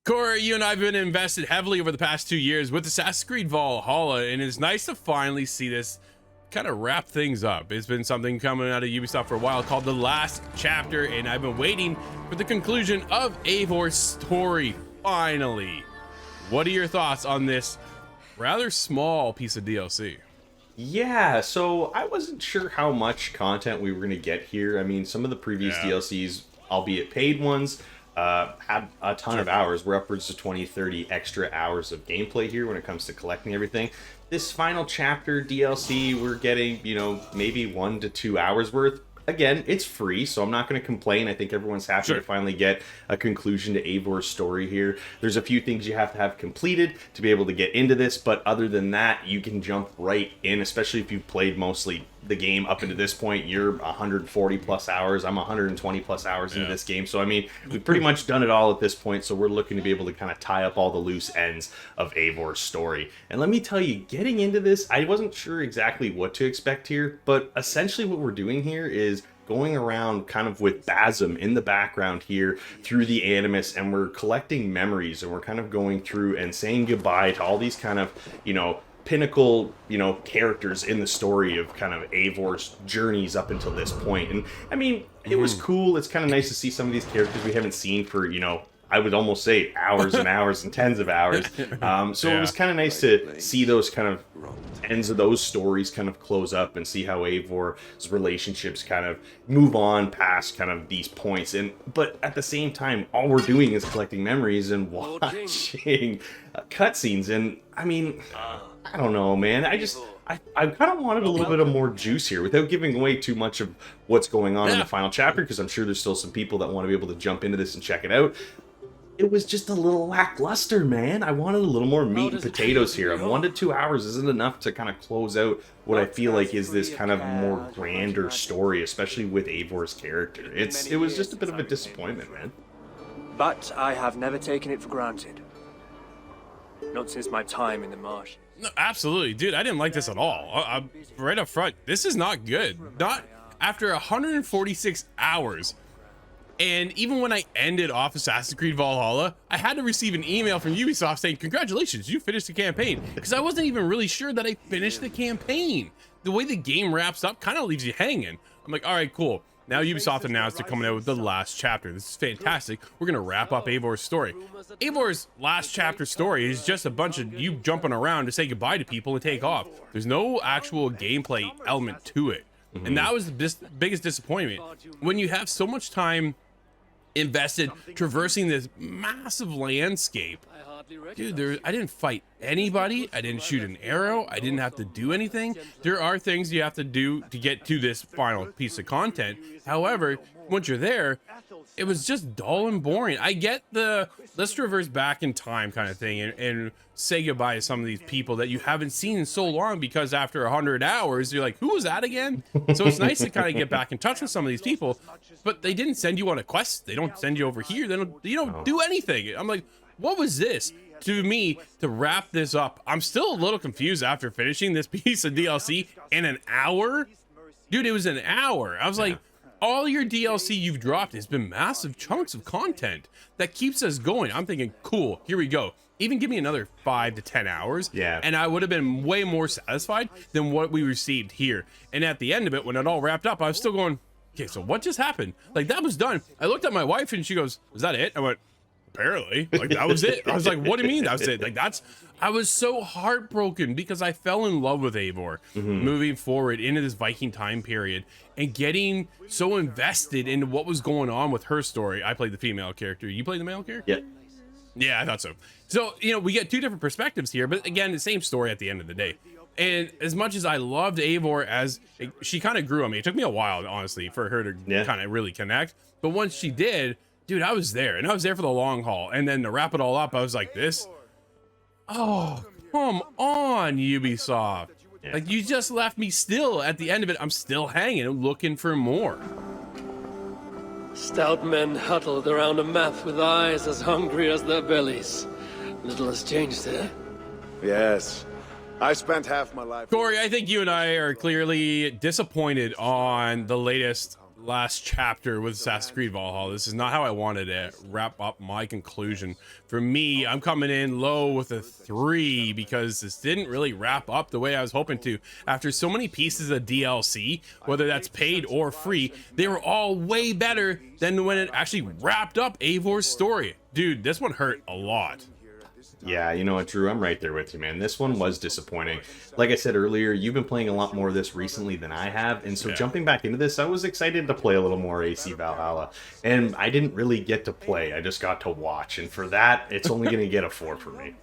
Cory, you and I have been invested heavily over the past 2 years with Assassin's Creed Valhalla, and it's nice to finally see this kind of wrap things up. It's been something coming out of Ubisoft for a while called The Last Chapter, and I've been waiting for the conclusion of Eivor's story, finally. What are your thoughts on this rather small piece of DLC? Yeah, so I wasn't sure how much content we were going to get here. I mean, some of the previous DLCs, albeit paid ones, had a ton of hours. We're upwards to 20, 30 extra hours of gameplay here when it comes to collecting everything. This final chapter DLC, we're getting, maybe 1 to 2 hours worth. Again, it's free, so I'm not going to complain. I think everyone's happy to finally get a conclusion to Eivor's story here. There's a few things you have to have completed to be able to get into this, but other than that, you can jump right in, especially if you've played mostly the game up into this point. You're 140 plus hours. I'm 120 plus hours into this game. So, I mean, we've pretty much done it all at this point, so we're looking to be able to kind of tie up all the loose ends of Eivor's story. And let me tell you, getting into this, I wasn't sure exactly what to expect here, but essentially what we're doing here is going around kind of with Basm in the background here through the Animus, and we're collecting memories, and we're kind of going through and saying goodbye to all these kind of, pinnacle, characters in the story of kind of Eivor's journeys up until this point. And I mean, it was cool. It's kind of nice to see some of these characters we haven't seen for, I would almost say hours and hours and tens of hours. So it was kind of nice to see those kind of ends of those stories kind of close up and see how Eivor's relationships kind of move on past kind of these points. But at the same time, all we're doing is collecting memories and watching cutscenes. And I mean, I don't know, man. I kind of wanted a little bit of more juice here without giving away too much of what's going on in the final chapter, because I'm sure there's still some people that want to be able to jump into this and check it out. It was just a little lackluster, man. I wanted a little more meat and potatoes here. 1 to 2 hours isn't enough to kind of close out what I feel like is this kind of more grander story, especially with Eivor's character. It was just a bit of a disappointment, man. But I have never taken it for granted. Not since my time in the marsh. No, absolutely, dude. I didn't like this at all. Right up front, this is not good. Not after 146 hours. And even when I ended off Assassin's Creed Valhalla, I had to receive an email from Ubisoft saying, "Congratulations, you finished the campaign." Because I wasn't even really sure that I finished the campaign. The way the game wraps up kind of leaves you hanging. I'm like, all right, cool. Now Ubisoft announced they're coming out with the last chapter. This is fantastic. We're going to wrap up Eivor's story. Eivor's last chapter story is just a bunch of you jumping around to say goodbye to people and take off. There's no actual gameplay element to it. And that was the biggest disappointment. When you have so much time invested traversing this massive landscape, dude, I didn't fight anybody. I didn't shoot an arrow. I didn't have to do anything. There are things you have to do to get to this final piece of content. However, once you're there, it was just dull and boring. I get the let's traverse back in time kind of thing and say goodbye to some of these people that you haven't seen in so long, because after 100 hours, you're like, who was that again? So it's nice to kind of get back in touch with some of these people, but they didn't send you on a quest. They don't send you over here. You don't do anything. I'm like, what was this? To me, to wrap this up, I'm still a little confused after finishing this piece of DLC in an hour. Dude, it was an hour. I was like, all your DLC you've dropped has been massive chunks of content that keeps us going. I'm thinking, cool, here we go. Even give me another 5 to 10 hours, and I would have been way more satisfied than what we received here. And at the end of it, when it all wrapped up, I was still going, okay, so what just happened? Like, that was done. I looked at my wife and she goes, was that it? I went, apparently. Like, that was it. I was like, what do you mean that was it? Like, I was so heartbroken because I fell in love with Eivor moving forward into this Viking time period and getting so invested into what was going on with her story. I played the female character. You played the male character? Yeah, I thought so. So, we get two different perspectives here, but again, the same story at the end of the day. And as much as I loved Eivor, she kind of grew on me. It took me a while, honestly, for her to kind of really connect. But once she did, dude, I was there, and I was there for the long haul. And then to wrap it all up, I was like, oh, come on, Ubisoft. Like, you just left me still at the end of it. I'm still hanging, looking for more. Stout men huddled around a map with eyes as hungry as their bellies. Little has changed, eh? Yes. I spent half my life... Cory, I think you and I are clearly disappointed on the latest last chapter with Assassin's Creed Valhalla. This is not how I wanted to wrap up my conclusion. For me, I'm coming in low with a 3 because this didn't really wrap up the way I was hoping to. After so many pieces of DLC, whether that's paid or free, they were all way better than when it actually wrapped up Eivor's story. Dude, this one hurt a lot. Yeah, you know what, Drew? I'm right there with you, man. This one was disappointing. Like I said earlier, you've been playing a lot more of this recently than I have, and so jumping back into this, I was excited to play a little more AC Valhalla, and I didn't really get to play. I just got to watch, and for that, it's only going to get a 4 for me.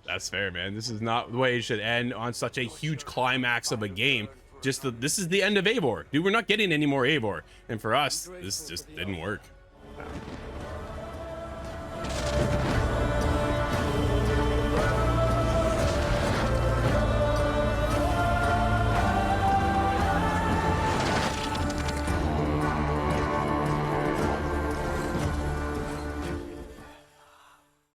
That's fair, man. This is not the way it should end on such a huge climax of a game. This is the end of Eivor. Dude, we're not getting any more Eivor, and for us, this just didn't work.